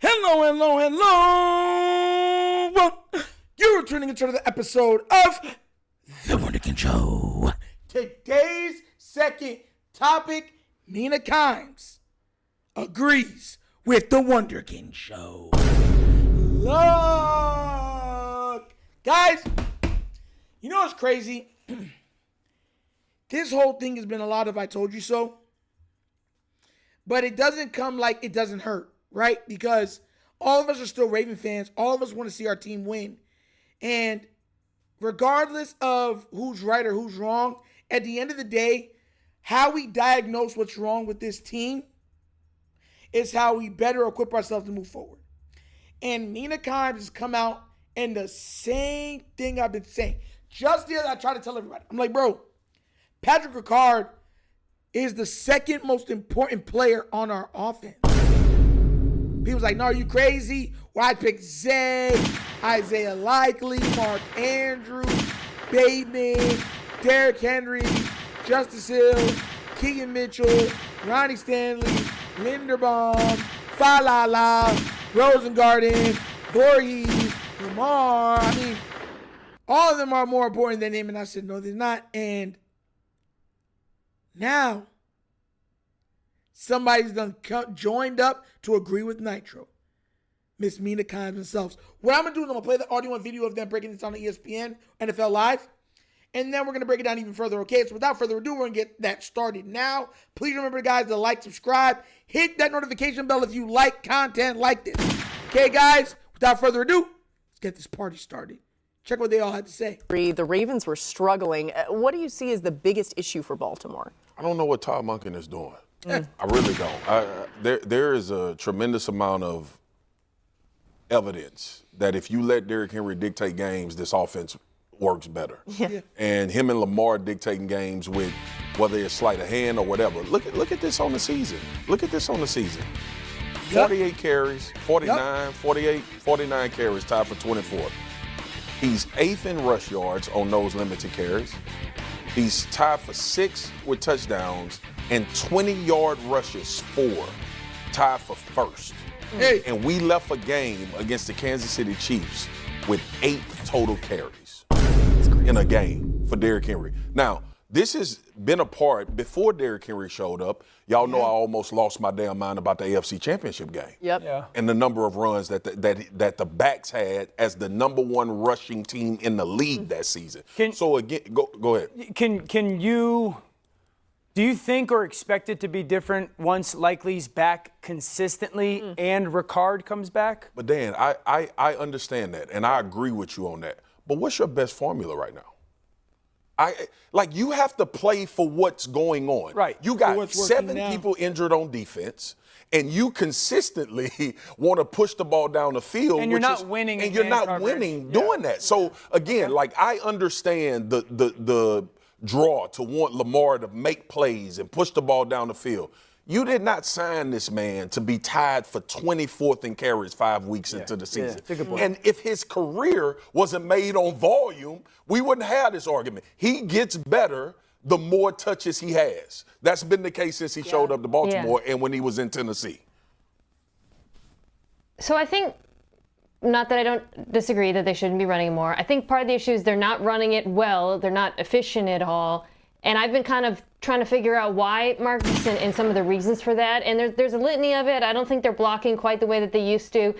Hello. You're tuning into another episode of TheWunderkindShow. Today's second topic, Mina Kimes agrees with the TheWunderkindShow. Look, guys, you know what's crazy? This whole thing has been a lot of I told you so. But it doesn't come like it doesn't hurt, right? Because all of us are still Raven fans. All of us want to see our team win. And regardless of who's right or who's wrong, at the end of the day, how we diagnose what's wrong with this team is how we better equip ourselves to move forward. And Mina Kimes has come out and the same thing I've been saying. Just the other, I try to tell everybody. I'm like, bro, Patrick Ricard is the second most important player on our offense. People's like, no, are you crazy? Well, I picked Zay, Isaiah Likely, Mark Andrews, Bateman, Derrick Henry, Justice Hill, Keegan Mitchell, Ronnie Stanley, Linderbaum, Falala, Rosengarten, Voorhees, Lamar. I mean, all of them are more important than him. And I said, no, they're not. And now, somebody's done joined up to agree with Nitro. Miss Mina Kimes themselves. What I'm going to do is I'm going to play the audio and video of them breaking this on the ESPN, NFL Live. And then we're going to break it down even further, okay? So without further ado, we're going to get that started now. Please remember, guys, to like, subscribe, hit that notification bell if you like content like this. Okay, guys? Without further ado, let's get this party started. Check what they all had to say. The Ravens were struggling. What do you see as the biggest issue for Baltimore? I don't know what Todd Monken is doing. I really don't. There is a tremendous amount of evidence that if you let Derrick Henry dictate games, this offense works better. Yeah. And him and Lamar dictating games with whether it's sleight of hand or whatever. Look at this on the season. 48 carries, 49, 48, 49 carries, tied for 24. He's 8th in rush yards on those limited carries. He's tied for 6 with touchdowns and 20-yard rushes tied for 1st. Hey. And we left a game against the Kansas City Chiefs with 8 total carries in a game for Derrick Henry. Now, this has been a part before Derrick Henry showed up. Y'all know I almost lost my damn mind about the AFC Championship game. Yep. Yeah. And the number of runs that the backs had as the number 1 rushing team in the league that season. So again, go ahead. Do you think or expect it to be different once Likely's back consistently and Ricard comes back? But Dan, I understand that, and I agree with you on that. But what's your best formula right now? You have to play for what's going on. Right. You got 7 people injured on defense, and you consistently want to push the ball down the field. And you're not winning. And you're not winning doing that. So again, I understand the draw to want Lamar to make plays and push the ball down the field. You did not sign this man to be tied for 24th in carries 5 weeks into the season. That's a good point. And if his career wasn't made on volume, we wouldn't have this argument. He gets better the more touches he has. That's been the case since he showed up to Baltimore and when he was in Tennessee. So I think, not that I don't disagree that they shouldn't be running more. I think part of the issue is they're not running it well. They're not efficient at all. And I've been kind of trying to figure out why, Marcus, and some of the reasons for that. And there's a litany of it. I don't think they're blocking quite the way that they used to.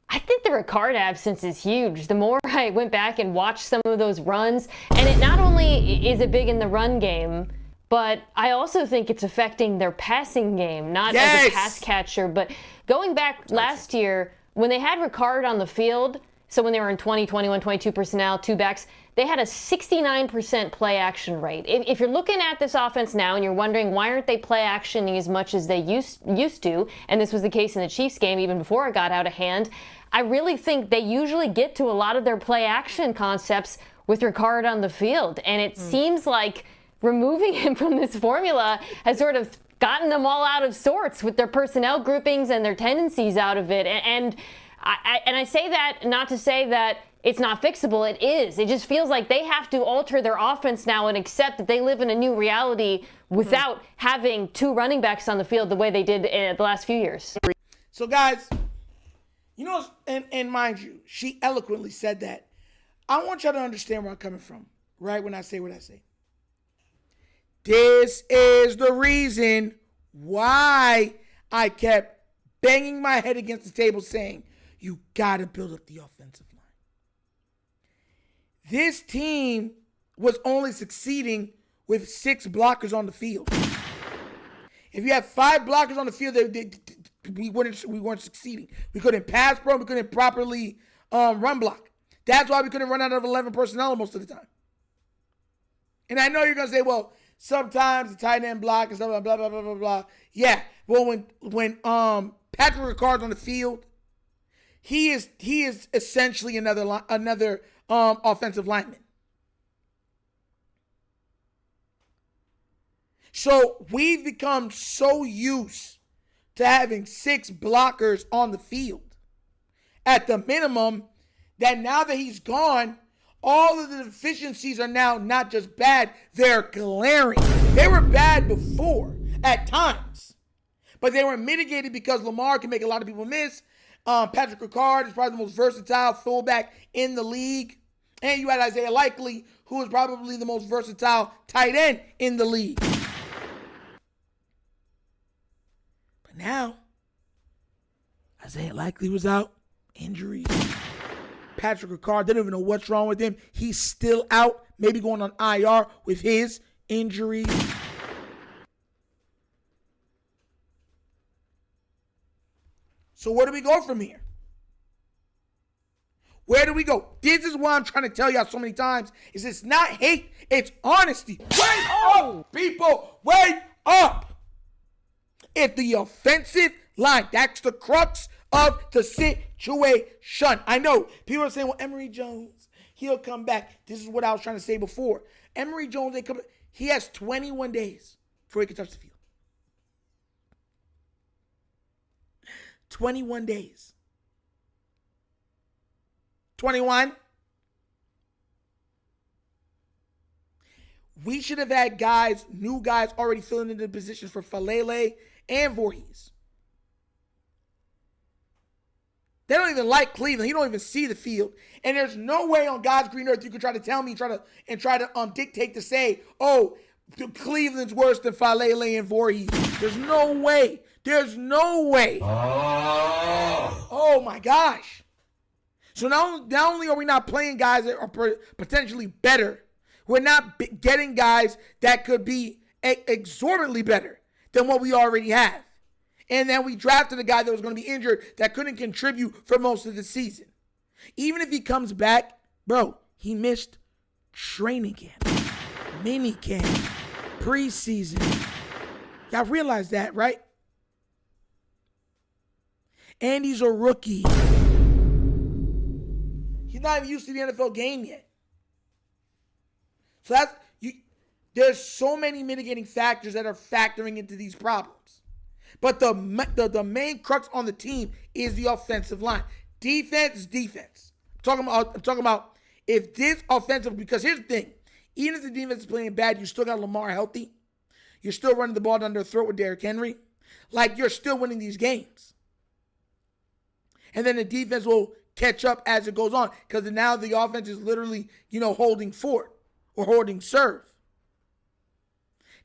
I think the Ricard absence is huge. The more I went back and watched some of those runs, and it not only is it big in the run game, but I also think it's affecting their passing game, not as a pass catcher. But going back last year, when they had Ricard on the field, so when they were in 20, 21, 22 personnel, 2 backs, they had a 69% play action rate. If you're looking at this offense now and you're wondering why aren't they play actioning as much as they used to, and this was the case in the Chiefs game even before it got out of hand, I really think they usually get to a lot of their play action concepts with Ricard on the field. And it seems like removing him from this formula has sort of gotten them all out of sorts with their personnel groupings and their tendencies out of it. And I say that not to say that it's not fixable. It is. It just feels like they have to alter their offense now and accept that they live in a new reality without having 2 running backs on the field the way they did in the last few years. So, guys, You know, and mind you, she eloquently said that. I want y'all to understand where I'm coming from, right? When I say what I say. This is the reason why I kept banging my head against the table saying, you got to build up the offensive line. This team was only succeeding with 6 blockers on the field. If you have 5 blockers on the field, we weren't succeeding. We couldn't pass pro. We couldn't properly run block. That's why we couldn't run out of 11 personnel most of the time. And I know you're gonna say, well, sometimes the tight end block and stuff, blah blah blah blah blah. Yeah, well, when Patrick Ricard's on the field, he is essentially another offensive lineman. So we've become so used to having 6 blockers on the field at the minimum that now that he's gone, all of the deficiencies are now not just bad, they're glaring. They were bad before at times, but they were mitigated because Lamar can make a lot of people miss. Patrick Ricard is probably the most versatile fullback in the league. And you had Isaiah Likely, who is probably the most versatile tight end in the league. But now, Isaiah Likely was out, injuries. Patrick Ricard, they don't even know what's wrong with him. He's still out, maybe going on IR with his injury. So where do we go from here? Where do we go? This is what I'm trying to tell y'all so many times, is it's not hate, it's honesty. Wake up, people, wake up. If the offensive line, that's the crux of the situation. I know people are saying, well, Emory Jones, he'll come back. This is what I was trying to say before. Emory Jones, he has 21 days before he can touch the field. 21 days. 21. We should have had new guys already filling into the positions for Falele and Voorhees. They don't even like Cleveland. He don't even see the field. And there's no way on God's green earth you can try to tell me, try to dictate to say, oh, Cleveland's worse than Falele and Voorhees. There's no way. There's no way. Oh my gosh. So not only are we not playing guys that are potentially better, we're not getting guys that could be exorbitantly better than what we already have. And then we drafted a guy that was going to be injured that couldn't contribute for most of the season. Even if he comes back, bro, he missed training camp, mini camp, preseason. Y'all realize that, right? And he's a rookie. He's not even used to the NFL game yet. So there's so many mitigating factors that are factoring into these problems. But the main crux on the team is the offensive line. Defense is defense. I'm talking about if this offensive, because here's the thing. Even if the defense is playing bad, you still got Lamar healthy. You're still running the ball down their throat with Derrick Henry. Like, you're still winning these games. And then the defense will catch up as it goes on, because now the offense is literally, holding fort or holding serve.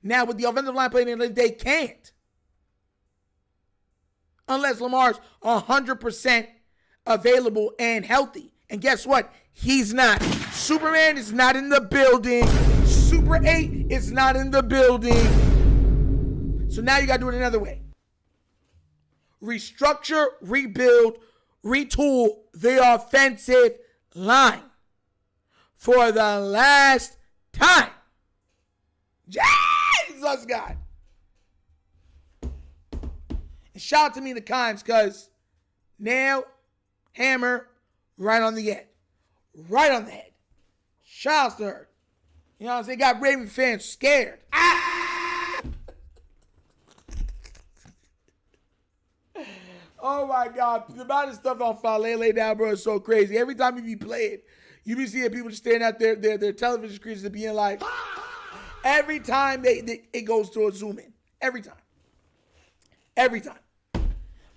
Now with the offensive line playing, they can't. Unless Lamar's 100% available and healthy. And guess what? He's not. Superman is not in the building. Super 8 is not in the building. So now you got to do it another way. Restructure, rebuild, retool the offensive line for the last time. Jesus, God. And shout out to Mina Kimes, because nail, hammer, right on the head. Right on the head. Shout out to her. You know what I'm saying? Got Raven fans scared. Oh my God. The amount of stuff on Falele now, bro, is so crazy. Every time you be playing, you be seeing people just staring at their television screens and being like, every time it goes to a zoom in. Every time. Every time.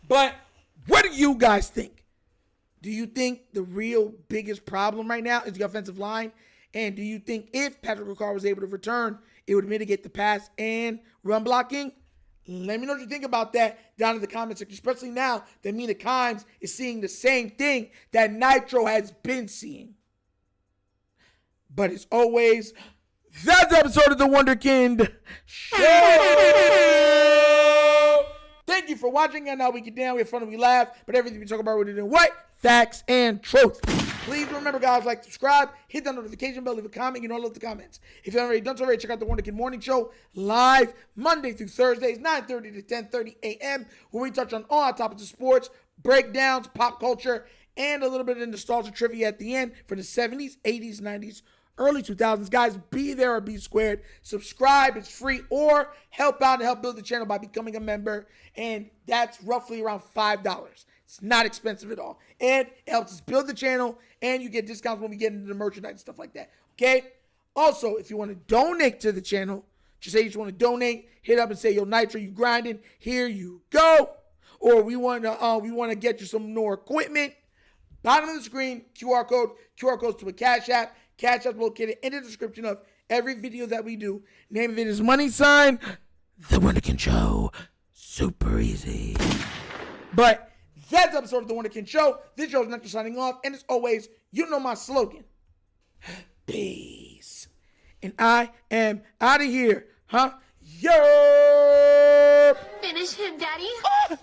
But what do you guys think? Do you think the real biggest problem right now is the offensive line? And do you think if Patrick Ricard was able to return, it would mitigate the pass and run blocking? Let me know what you think about that down in the comment section, especially now that Mina Kimes is seeing the same thing that Nitro has been seeing. But as always, that's the episode of The Wunderkind Show. Thank you for watching. And now we get down, we have fun, and we laugh. But everything we talk about, we're doing what? Facts and truth. Please remember, guys, like, subscribe, hit that notification bell, leave a comment. You know I love the comments. If you haven't already done so already, check out the Wunderkind Morning Show live Monday through Thursdays, 9:30 to 10:30 a.m., where we touch on all our topics of sports, breakdowns, pop culture, and a little bit of nostalgia trivia at the end for the 70s, 80s, 90s, early 2000s. Guys, be there or be squared. Subscribe, it's free, or help out and help build the channel by becoming a member, and that's roughly around $5. It's not expensive at all. And it helps us build the channel, and you get discounts when we get into the merchandise and stuff like that. Okay? Also, if you want to donate to the channel, just say you just want to donate, hit up and say, yo, Nitro, you grinding, here you go. Or we want to get you some more equipment. Bottom of the screen, QR codes to a Cash App. Cash App located in the description of every video that we do. Name of it is $, The Wunderkind Show. Super easy. But that's the episode of The Wunderkind Show. This show is Nectar signing off. And as always, you know my slogan. Peace. And I am out of here. Huh? Yo! Finish him, Daddy. No!